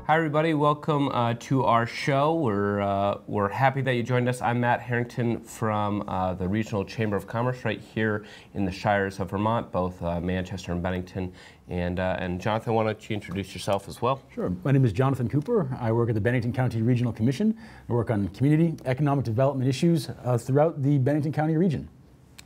Hi everybody, welcome to our show. We're happy that you joined us. I'm Matt Harrington from the Regional Chamber of Commerce right here in the Shires of Vermont, both Manchester and Bennington. And Jonathan, why don't you introduce yourself as well? Sure. My name is Jonathan Cooper. I work at the Bennington County Regional Commission. I work on community economic development issues throughout the Bennington County region.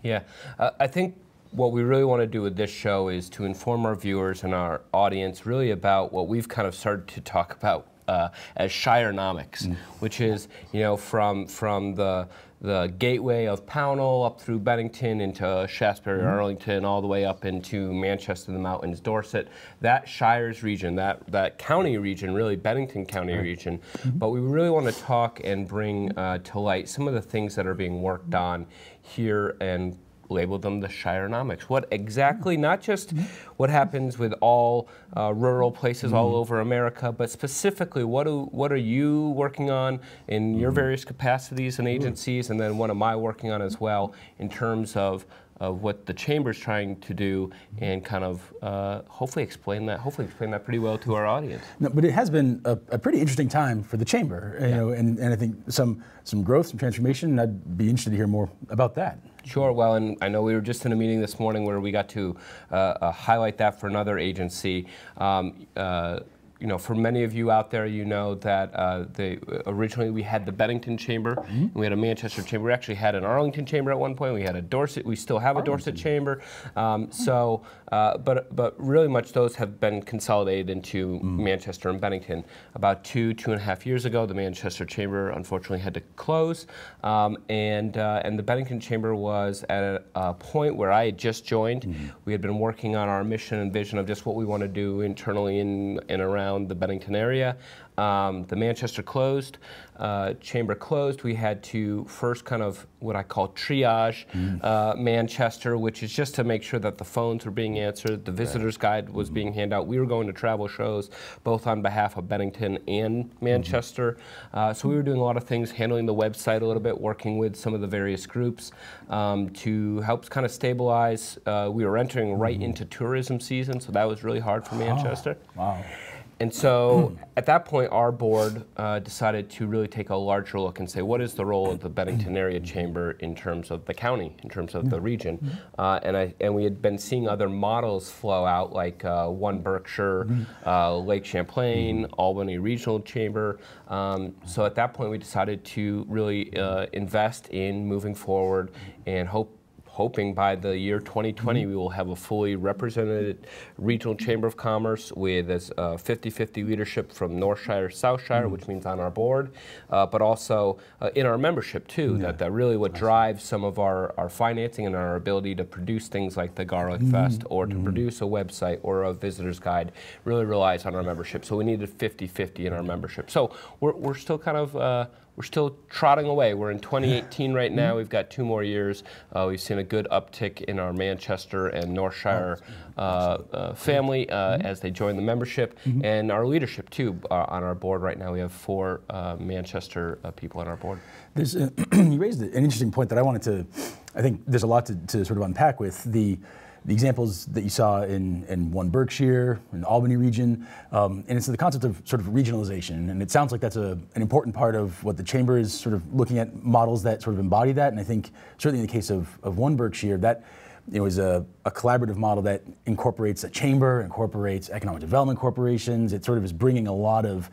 Yeah, I think what we really want to do with this show is to inform our viewers and our audience really about what we've kind of started to talk about as Shirenomics, which is, you know, from the gateway of Pownell up through Bennington into Shaftesbury, Arlington, all the way up into Manchester, the mountains, Dorset. That Shires region, that county region, really Bennington County region. But we really want to talk and bring to light some of the things that are being worked on here and label them the Shirenomics. What exactly, not just what happens with all rural places all over America, but specifically what are you working on in your various capacities and agencies, and then what am I working on as well in terms of what the Chamber's trying to do, and kind of hopefully explain that pretty well to our audience. No, but it has been a pretty interesting time for the Chamber, you know, and I think some growth, some transformation, and I'd be interested to hear more about that. Sure. Well, and I know we were just in a meeting this morning where we got to highlight that for another agency. You know, for many of you out there, you know that originally we had the Bennington Chamber, and we had a Manchester Chamber. We actually had an Arlington Chamber at one point. We had a Dorset. We still have a Dorset Chamber. But really much those have been consolidated into Manchester and Bennington. About two and a half years ago, the Manchester Chamber unfortunately had to close, and the Bennington Chamber was at a point where I had just joined. We had been working on our mission and vision of just what we want to do internally in and around the Bennington area. The Manchester closed, Chamber closed. We had to first kind of what I call triage Manchester, which is just to make sure that the phones were being answered, the visitor's guide was being handed out. We were going to travel shows both on behalf of Bennington and Manchester. So we were doing a lot of things, handling the website a little bit, working with some of the various groups to help kind of stabilize. We were entering right into tourism season, so that was really hard for Manchester. Wow. And so at that point, our board decided to really take a larger look and say, what is the role of the Bennington Area Chamber in terms of the county, in terms of the region? And we had been seeing other models flow out, like One Berkshire, Lake Champlain, Albany Regional Chamber. So at that point, we decided to really invest in moving forward and hoping by the year 2020 we will have a fully represented Regional Chamber of Commerce with 50-50 leadership from North Shire, South Shire, which means on our board, but also in our membership too, that really what drives some of our financing and our ability to produce things like the Garlic Fest or to produce a website or a visitor's guide really relies on our membership. So we needed 50-50 in our membership. So we're still kind of we're still trotting away. We're in 2018 right now. We've got 2 more years. We've seen a good uptick in our Manchester and North Shire family as they join the membership, and our leadership too on our board right now. We have 4 Manchester people on our board. There's you raised an interesting point that I wanted to, I think there's a lot to sort of unpack with. The examples that you saw in One Berkshire, in the Albany region, and it's the concept of sort of regionalization. And it sounds like that's an important part of what the Chamber is sort of looking at, models that sort of embody that. And I think certainly in the case of One Berkshire, that is a collaborative model that incorporates a chamber, incorporates economic development corporations. It sort of is bringing a lot of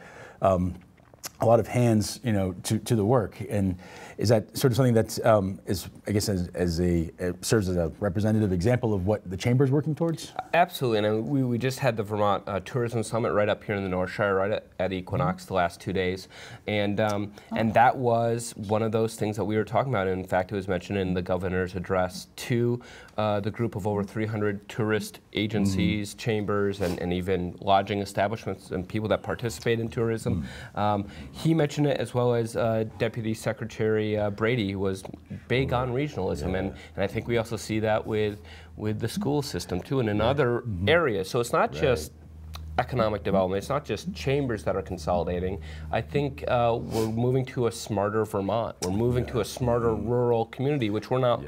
hands, you know, to the work. And is that sort of something that is, I guess, serves as a representative example of what the Chamber is working towards? Absolutely, and we just had the Vermont Tourism Summit right up here in the North Shire, right at Equinox the last 2 days, and that was one of those things that we were talking about. In fact, it was mentioned in the governor's address to the group of over 300 tourist agencies, chambers, and even lodging establishments and people that participate in tourism. He mentioned it, as well as Deputy Secretary Brady was big on regionalism, and I think we also see that with the school system too, and in other areas. So it's not just economic development. It's not just chambers that are consolidating. I think we're moving to a smarter Vermont. We're moving to a smarter rural community, which we're not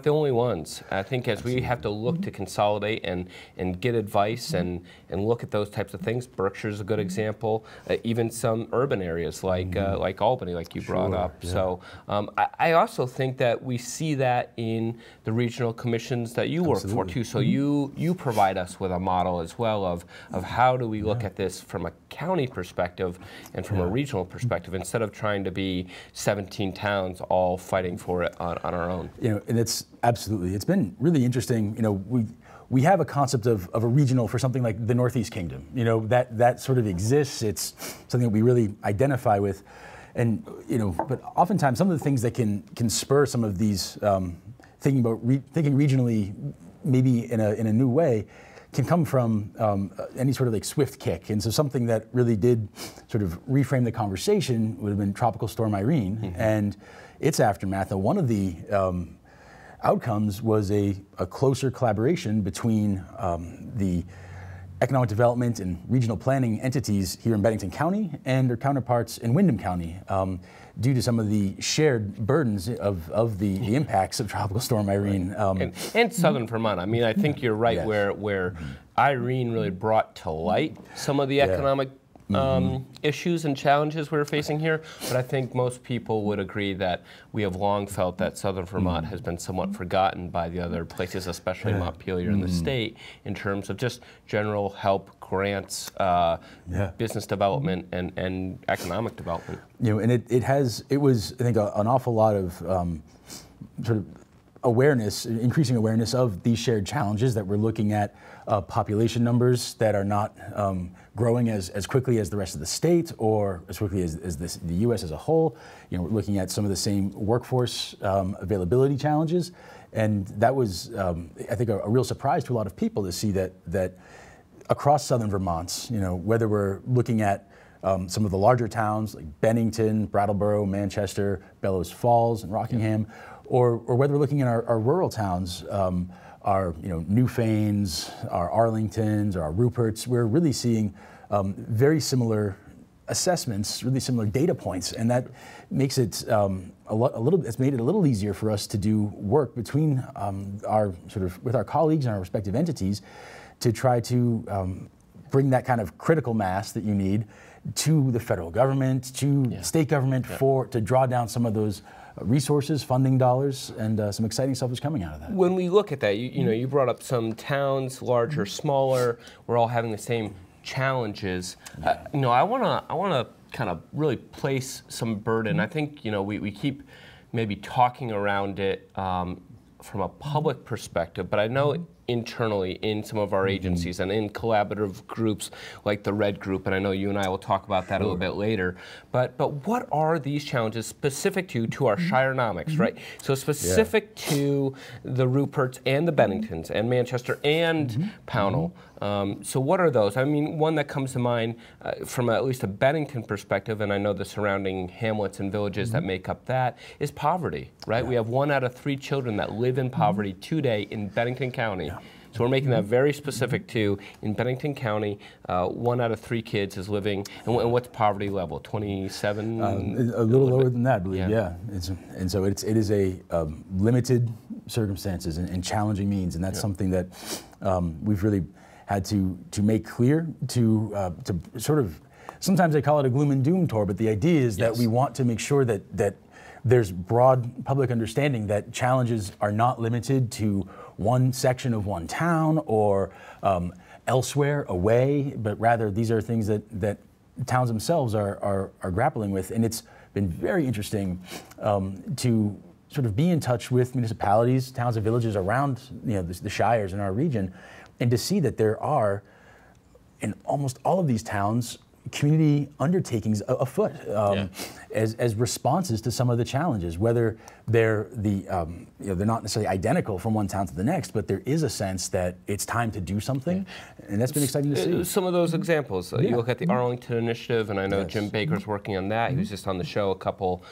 the only ones. I think as we have to look to consolidate and get advice and look at those types of things, Berkshire's a good example. Even some urban areas like Albany, like you brought up. So I also think that we see that in the regional commissions that you work for too. So you provide us with a model as well of how do we look at this from a county perspective and from a regional perspective instead of trying to be 17 towns all fighting for it on our own. And it's absolutely, it's been really interesting. We have a concept of a regional for something like the Northeast Kingdom. That sort of exists. It's something that we really identify with. And but oftentimes some of the things that can spur some of these thinking regionally, maybe in a new way, can come from any sort of like swift kick. And so something that really did sort of reframe the conversation would have been Tropical Storm Irene and its aftermath. And one of the outcomes was a closer collaboration between the economic development and regional planning entities here in Bennington County and their counterparts in Windham County, due to some of the shared burdens of the impacts of Tropical Storm Irene. And southern Vermont. I mean, I think you're right where Irene really brought to light some of the economic issues and challenges we're facing here, but I think most people would agree that we have long felt that southern Vermont has been somewhat forgotten by the other places, especially Montpelier in the state, in terms of just general help, grants, business development, and economic development. And it was, I think, an awful lot of sort of awareness, increasing awareness of these shared challenges, that we're looking at population numbers that are not growing as quickly as the rest of the state or as quickly as the U.S. as a whole. We're looking at some of the same workforce availability challenges. And that was, I think, a real surprise to a lot of people to see that across southern Vermont, whether we're looking at some of the larger towns like Bennington, Brattleboro, Manchester, Bellows Falls, and Rockingham, or whether we're looking at our rural towns, our Newfanes, our Arlingtons, or our Ruperts, we're really seeing very similar assessments, really similar data points, and that makes it it's made it a little easier for us to do work between with our colleagues and our respective entities to try to bring that kind of critical mass that you need to the federal government, to state government, to draw down some of those resources, funding dollars, and some exciting stuff is coming out of that. When we look at that, you brought up some towns, larger, smaller. We're all having the same challenges. I want to kind of really place some burden. I think we keep maybe talking around it from a public perspective, but I know internally in some of our agencies and in collaborative groups like the Red Group, and I know you and I will talk about that a little bit later, but what are these challenges specific to our Shirenomics, right? So specific to the Ruperts and the Benningtons and Manchester and Pownell. So what are those? I mean, one that comes to mind from at least a Bennington perspective, and I know the surrounding hamlets and villages that make up that, is poverty, right? We have 1 out of 3 children that live in poverty today in Bennington County. So we're making that very specific to, in Bennington County, 1 out of 3 kids is living, and what's poverty level, 27? A little lower than that, I believe, and so it is a limited circumstances and challenging means, and that's something that we've really had to make clear, to sort of, sometimes they call it a gloom and doom tour, but the idea is that we want to make sure that there's broad public understanding that challenges are not limited to one section of one town or elsewhere away, but rather these are things that towns themselves are grappling with. And it's been very interesting to sort of be in touch with municipalities, towns and villages around the shires in our region, and to see that there are, in almost all of these towns, community undertakings afoot as responses to some of the challenges, whether they're they're not necessarily identical from one town to the next, but there is a sense that it's time to do something, and that's been exciting to see. Some of those examples, you look at the Arlington Initiative, and I know Jim Baker's working on that. He was just on the show a couple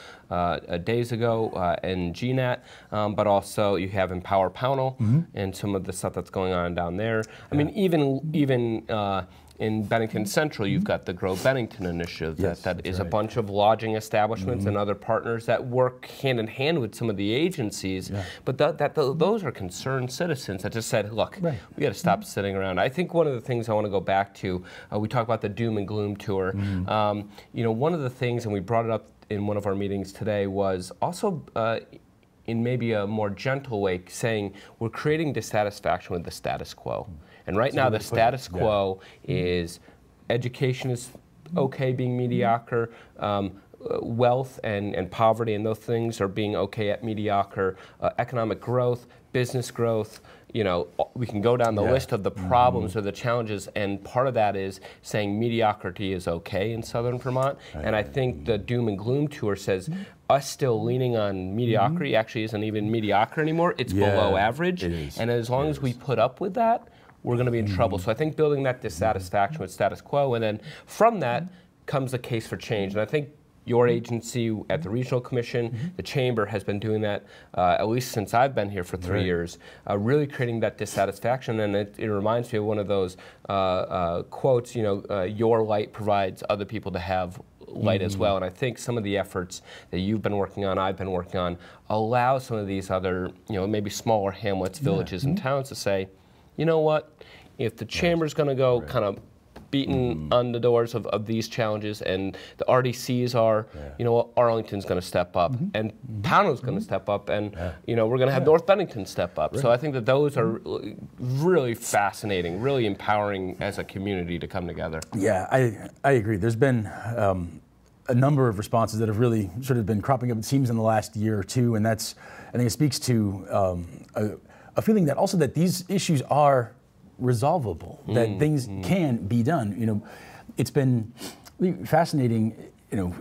days ago, and GNAT, but also you have Empower Pownell and some of the stuff that's going on down there. I mean, even in Bennington Central, you've got the Grow Bennington Initiative. Yes, that is right. a bunch of lodging establishments and other partners that work hand in hand with some of the agencies. Yeah. But those are concerned citizens that just said, look, we got to stop sitting around. I think one of the things I want to go back to, we talk about the doom and gloom tour. You know, one of the things, and we brought it up in one of our meetings today, was also in maybe a more gentle way, saying we're creating dissatisfaction with the status quo. And right now the status quo is education is okay being mediocre, wealth and poverty and those things are being okay at mediocre, economic growth, business growth, you know, we can go down the list of the problems or the challenges, and part of that is saying mediocrity is okay in Southern Vermont. And I think the doom and gloom tour says us still leaning on mediocrity actually isn't even mediocre anymore, it's below average. And as long as we put up with that, we're going to be in trouble. So I think building that dissatisfaction with status quo, and then from that comes a case for change. And I think your agency at the Regional Commission, the Chamber has been doing that at least since I've been here for 3 years, really creating that dissatisfaction. And it reminds me of one of those quotes, you know, your light provides other people to have light as well. And I think some of the efforts that you've been working on, I've been working on, allow some of these other, you know, maybe smaller hamlets, villages, and towns to say, you know what, if the Chamber's going to go kind of beating on the doors of these challenges, and the RDCs are, you know what, Arlington's going to step up, and Pownell's going to step up, and you know, we're going to have North Bennington step up. So I think that those are really fascinating, really empowering as a community to come together. Yeah, I agree. There's been a number of responses that have really sort of been cropping up, it seems, in the last year or two, and that's, I think it speaks to a feeling that also that these issues are resolvable, that things can be done. You know, it's been really fascinating, you know,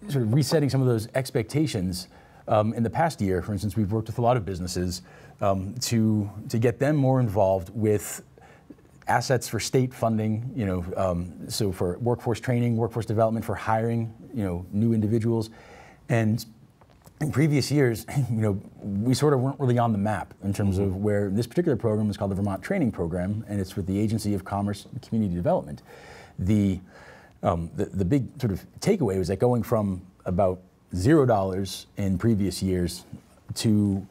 sort of resetting some of those expectations. In the past year, for instance, we've worked with a lot of businesses to get them more involved with assets for state funding, you know, so for workforce training, workforce development, for hiring, you know, new individuals. And in previous years, you know, we sort of weren't really on the map in terms of where this particular program is called the Vermont Training Program, and it's with the Agency of Commerce and Community Development. The big sort of takeaway was that going from about $0 in previous years to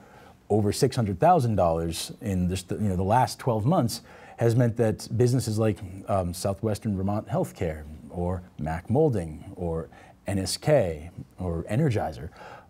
over $600,000 in just the, you know, the last 12 months has meant that businesses like Southwestern Vermont Healthcare or Mac Molding or NSK or Energizer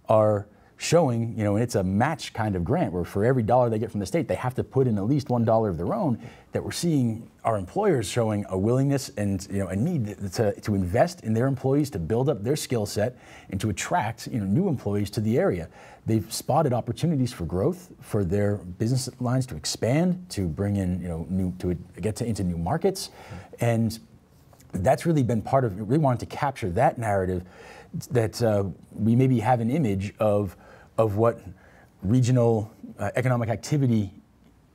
are showing, you know, and it's a match kind of grant where for every dollar they get from the state, they have to put in at least $1 of their own, that we're seeing our employers showing a willingness and, you know, a need to invest in their employees, to build up their skill set and to attract, you know, new employees to the area. They've spotted opportunities for growth, for their business lines to expand, to bring in, you know, into new markets. And that's really been part of, we wanted to capture that narrative, that we maybe have an image of what regional economic activity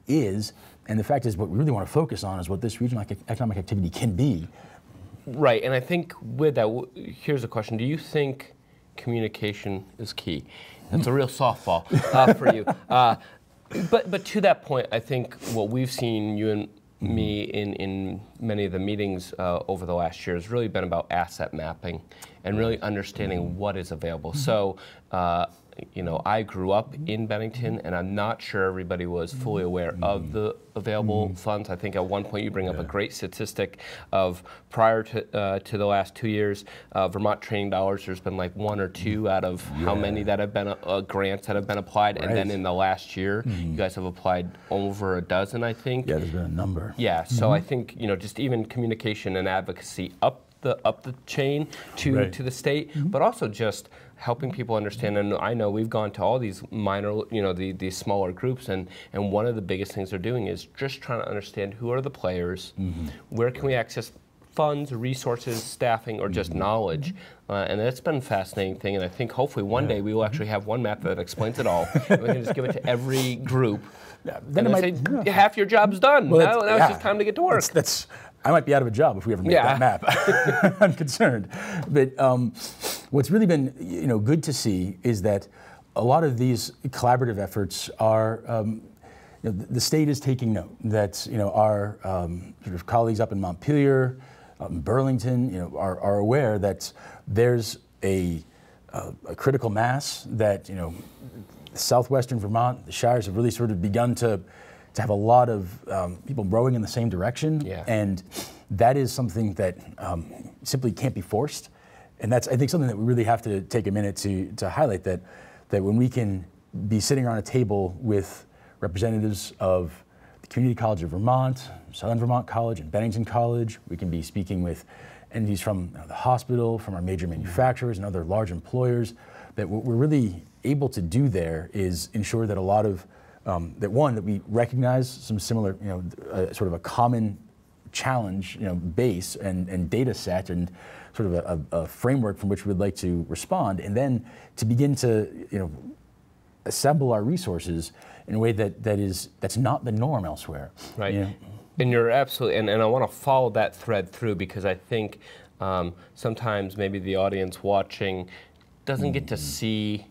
is, and the fact is what we really want to focus on is what this regional economic activity can be. Right, and I think with that, here's a question. Do you think communication is key? That's a real softball for you. But to that point, I think what we've seen, you and me in many of the meetings over the last year has really been about asset mapping and really understanding what is available. So, you know, I grew up in Bennington, and I'm not sure everybody was fully aware of the available funds. I think at one point you bring up a great statistic of prior to the last 2 years, Vermont training dollars, there's been like 1 or 2 out of how many that have been grants that have been applied, and then in the last year, you guys have applied over a dozen, I think. Yeah, there's been a number. Yeah, so I think, you know, just even communication and advocacy up the chain to the state, but also just helping people understand. And I know we've gone to all these minor, you know, these smaller groups, and one of the biggest things they're doing is just trying to understand who are the players, where can we access funds, resources, staffing, or just knowledge. And that's been a fascinating thing, and I think hopefully one day we will actually have one map that explains it all. And we can just give it to every group. Then it might say, half your job's done. Well, now it's just time to get to work. I might be out of a job if we ever make that map. I'm concerned. But what's really been, you know, good to see is that a lot of these collaborative efforts are the state is taking note that our sort of colleagues up in Montpelier, Burlington, are aware that there's a critical mass that southwestern Vermont, the shires have really sort of begun to have a lot of people rowing in the same direction, and that is something that simply can't be forced. And that's, I think, something that we really have to take a minute to highlight, that when we can be sitting around a table with representatives of the Community College of Vermont, Southern Vermont College, and Bennington College, we can be speaking with entities from the hospital, from our major manufacturers and other large employers, that what we're really able to do there is ensure that a lot of, that we recognize some similar, sort of a common challenge, base and data set and sort of a framework from which we'd like to respond, and then to begin to, assemble our resources in a way that's not the norm elsewhere. Right. And you're absolutely, and I want to follow that thread through, because I think sometimes maybe the audience watching doesn't get to see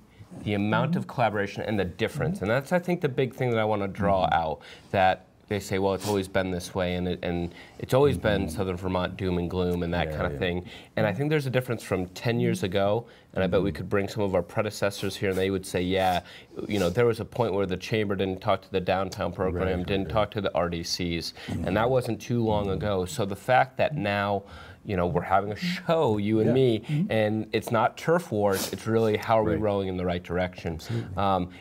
the amount of collaboration and the difference. And that's, I think, the big thing that I want to draw out, that they say, well, it's always been this way, and it's always been Southern Vermont doom and gloom and that kind of thing. And I think there's a difference from 10 years ago, and I bet we could bring some of our predecessors here, and they would say, there was a point where the chamber didn't talk to the downtown program, didn't talk to the RDCs, and that wasn't too long ago. So the fact that now, we're having a show, you and me, and it's not turf wars, it's really how are we rowing in the right direction.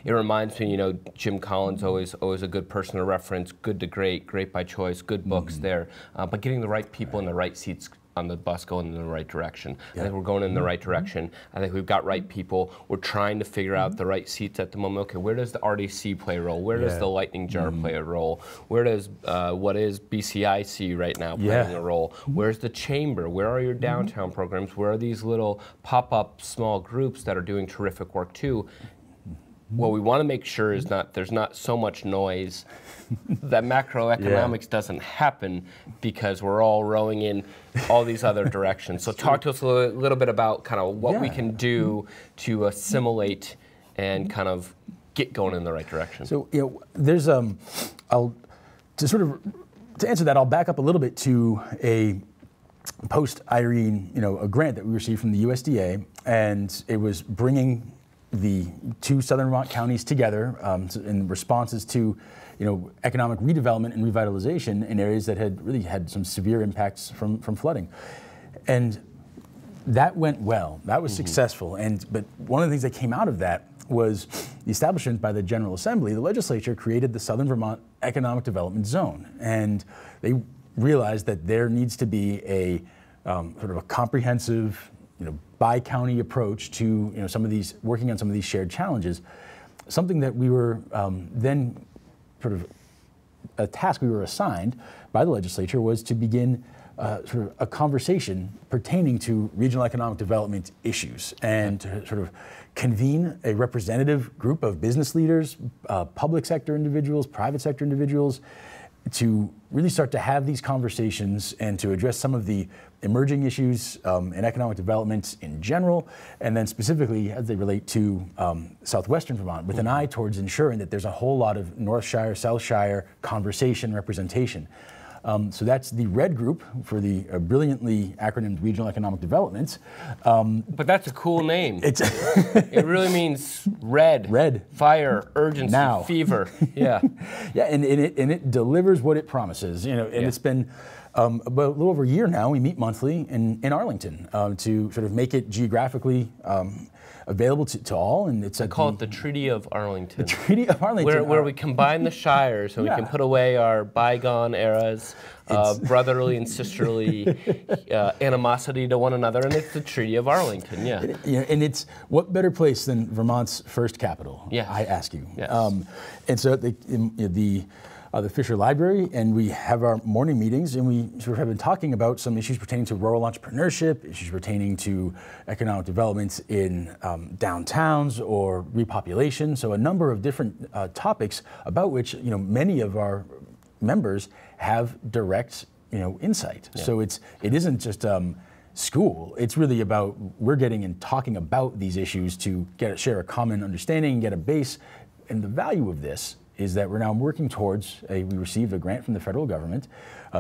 It reminds me, Jim Collins, always a good person to reference, good to great, great by choice, good books there, but getting the right people in the right seats on the bus going in the right direction. I think we're going in the right direction. I think we've got right people. We're trying to figure out the right seats at the moment. Okay, where does the RDC play a role? Where does the Lightning Jar play a role? Where does what is BCIC right now playing a role? Where's the chamber? Where are your downtown programs? Where are these little pop-up small groups that are doing terrific work too? What we want to make sure is there's not so much noise that macroeconomics doesn't happen, because we're all rowing in all these other directions. So talk to us a little bit about kind of what we can do to assimilate and kind of get going in the right direction. So there's to answer that, I'll back up a little bit to a post-Irene, a grant that we received from the USDA, and it was bringing the two Southern Vermont counties together in responses to economic redevelopment and revitalization in areas that had really had some severe impacts from flooding. And that went well. That was successful. But one of the things that came out of that was the establishment by the General Assembly. The legislature created the Southern Vermont Economic Development Zone. And they realized that there needs to be a sort of a comprehensive, by-county approach to working on some of these shared challenges. Something that we were then sort of a task we were assigned by the legislature was to begin sort of a conversation pertaining to regional economic development issues, and to sort of convene a representative group of business leaders, public sector individuals, private sector individuals, to really start to have these conversations and to address some of the emerging issues in economic development in general, and then specifically as they relate to southwestern Vermont, with an eye towards ensuring that there's a whole lot of North Shire, South Shire conversation representation. So that's the RED group for the brilliantly acronymed Regional Economic Development. But that's a cool name. It really means red, fire, urgency, now. Fever. Yeah. And it delivers what it promises. And it's been about a little over a year now. We meet monthly in Arlington to sort of make it geographically available to all, and it's I call it the Treaty of Arlington. The Treaty of Arlington, where we combine the shires, so we can put away our bygone eras of brotherly and sisterly animosity to one another, and it's the Treaty of Arlington. And it's, what better place than Vermont's first capital? I ask you. And so the Fisher Library, and we have our morning meetings, and we sort of have been talking about some issues pertaining to rural entrepreneurship, issues pertaining to economic development in downtowns or repopulation. So a number of different topics about which many of our members have direct insight. So it isn't just school. It's really about we're getting and talking about these issues to share a common understanding, get a base, and the value of this is that we're now working towards we received a grant from the federal government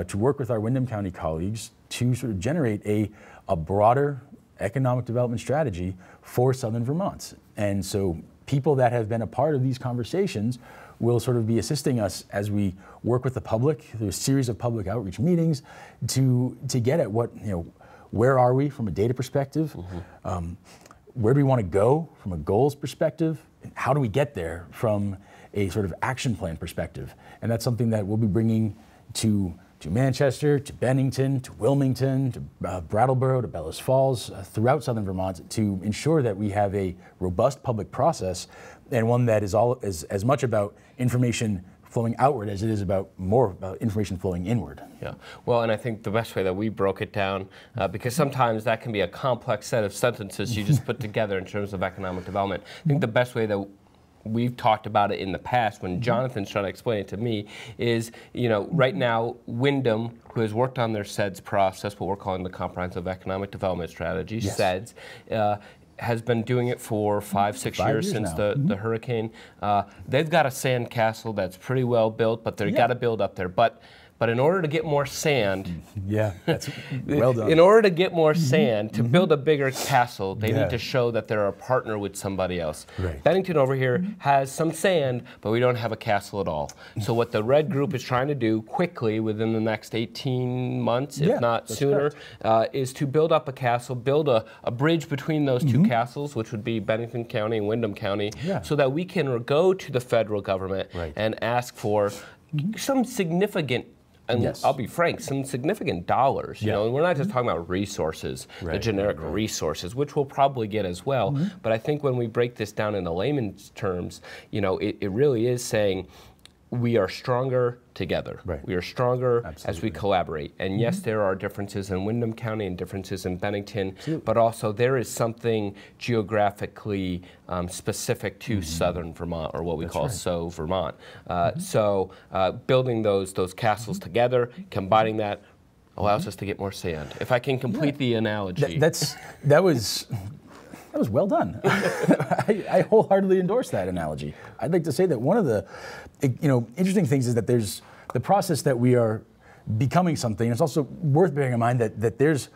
to work with our Windham County colleagues to sort of generate a broader economic development strategy for Southern Vermont. And so people that have been a part of these conversations will sort of be assisting us as we work with the public through a series of public outreach meetings to get at what, where are we from a data perspective? Where do we want to go from a goals perspective? And how do we get there from a sort of action plan perspective? And that's something that we'll be bringing to Manchester, to Bennington, to Wilmington, to Brattleboro, to Bellows Falls, throughout Southern Vermont, to ensure that we have a robust public process and one that is as much about information flowing outward as it is about information flowing inward. Yeah, well, and I think the best way that we broke it down, because sometimes that can be a complex set of sentences you just put together in terms of economic development. I think the best way that we've talked about it in the past when Jonathan's trying to explain it to me is, right now, Windham, who has worked on their SEDS process, what we're calling the Comprehensive Economic Development Strategy, SEDS, has been doing it for 5-6 years since the hurricane. They've got a sand castle that's pretty well built, but they've got to build up there. But in order to get more sand, that's well done. In order to get more sand, to build a bigger castle, they need to show that they're a partner with somebody else. Right. Bennington over here has some sand, but we don't have a castle at all. So what the Red Group is trying to do quickly within the next 18 months, if not sooner, is to build up a castle, build a bridge between those two castles, which would be Bennington County and Windham County, so that we can go to the federal government and ask for some significant, and I'll be frank, some significant dollars. You know, and we're not just talking about resources, the generic resources, which we'll probably get as well. But I think when we break this down into layman's terms, it really is saying we are stronger together. We are stronger as we collaborate. And yes, there are differences in Windham County and differences in Bennington, but also there is something geographically specific to Southern Vermont, or what we call SO Vermont. So building those castles together, combining that, allows us to get more sand. If I can complete the analogy. That was well done. I wholeheartedly endorse that analogy. I'd like to say that one of the interesting things is that there's the process that we are becoming something. It's also worth bearing in mind that there's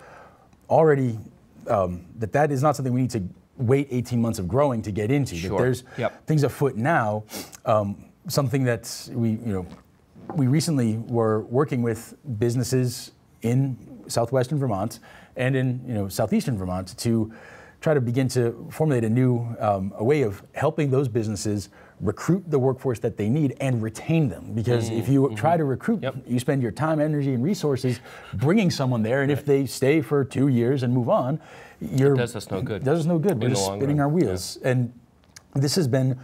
already, that is not something we need to wait 18 months of growing to get into. That there's things afoot now, something that we recently were working with businesses in southwestern Vermont and in southeastern Vermont to try to begin to formulate a way of helping those businesses recruit the workforce that they need and retain them. Because if you try to recruit, you spend your time, energy, and resources bringing someone there, and if they stay for 2 years and move on, it does us no good. It does us no good. We're just spinning our wheels. And this has been,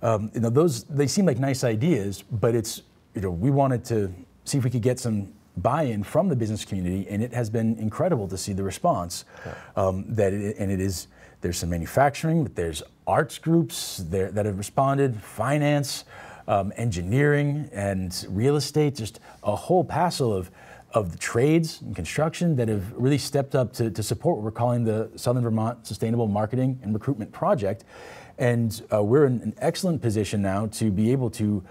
they seem like nice ideas, but it's, we wanted to see if we could get some buy-in from the business community, and it has been incredible to see the response. There's some manufacturing, but there's arts groups that have responded, finance, engineering, and real estate, just a whole passel of the trades and construction that have really stepped up to support what we're calling the Southern Vermont Sustainable Marketing and Recruitment Project. And we're in an excellent position now to be able to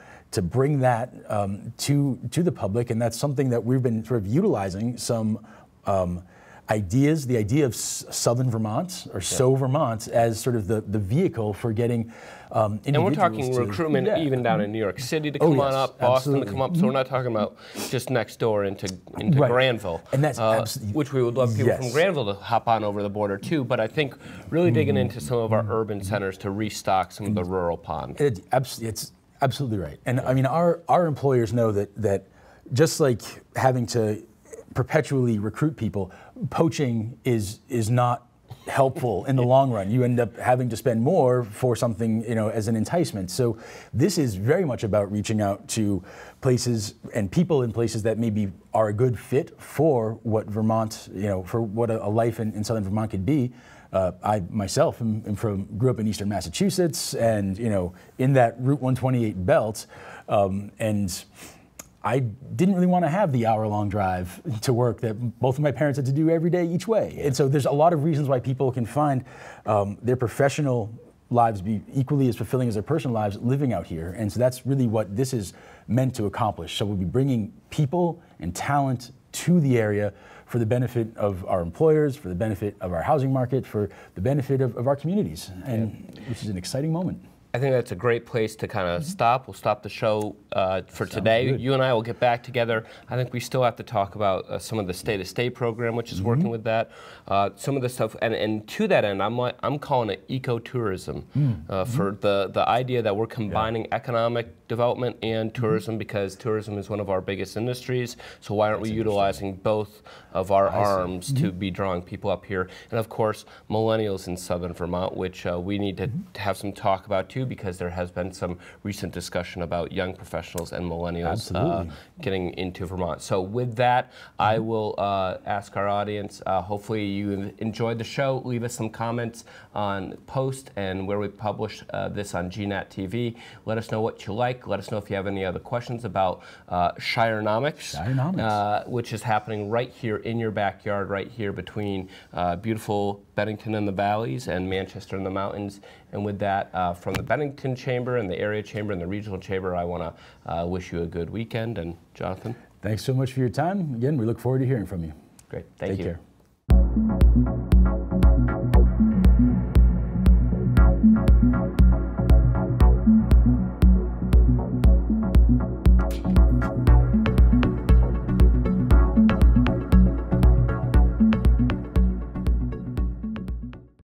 bring that to the public, and that's something that we've been sort of utilizing some ideas, the idea of Southern Vermont, or SO Vermont, as sort of the vehicle for getting individuals. And we're talking recruitment even down in New York City to come on up, Boston to come up, so we're not talking about just next door into Granville, and that's which we would love people from Granville to hop on over the border too, but I think really digging into some of our urban centers to restock some of the rural ponds. It's absolutely right. And I mean, our employers know that just like having to perpetually recruit people, poaching is not helpful in the long run. You end up having to spend more for something, as an enticement. So this is very much about reaching out to places and people in places that maybe are a good fit for what Vermont, for what a life in Southern Vermont could be. I myself grew up in Eastern Massachusetts, and in that Route 128 belt, and I didn't really want to have the hour-long drive to work that both of my parents had to do every day each way. And so there's a lot of reasons why people can find their professional lives be equally as fulfilling as their personal lives living out here. And so that's really what this is meant to accomplish. So we'll be bringing people and talent to the area for the benefit of our employers, for the benefit of our housing market, for the benefit of our communities, and which is an exciting moment. I think that's a great place to kind of stop. We'll stop the show for today. Good. You and I will get back together. I think we still have to talk about some of the state-to-state program, which is working with that. Some of the stuff, and to that end, I'm calling it ecotourism for the idea that we're combining economic development and tourism, because tourism is one of our biggest industries. So why aren't we utilizing both of our arms to be drawing people up here? And of course, millennials in southern Vermont, which we need to have some talk about too, because there has been some recent discussion about young professionals and millennials getting into Vermont. So with that, I will ask our audience, hopefully you enjoyed the show. Leave us some comments on post and where we publish this on GNAT-TV. Let us know what you like. Let us know if you have any other questions about Shirenomics, which is happening right here in your backyard, right here between beautiful Bennington in the valleys and Manchester in the mountains. And with that, from the Bennington Chamber and the Area Chamber and the Regional Chamber, I want to wish you a good weekend. And Jonathan? Thanks so much for your time. Again, we look forward to hearing from you. Great. Thank you. Take care.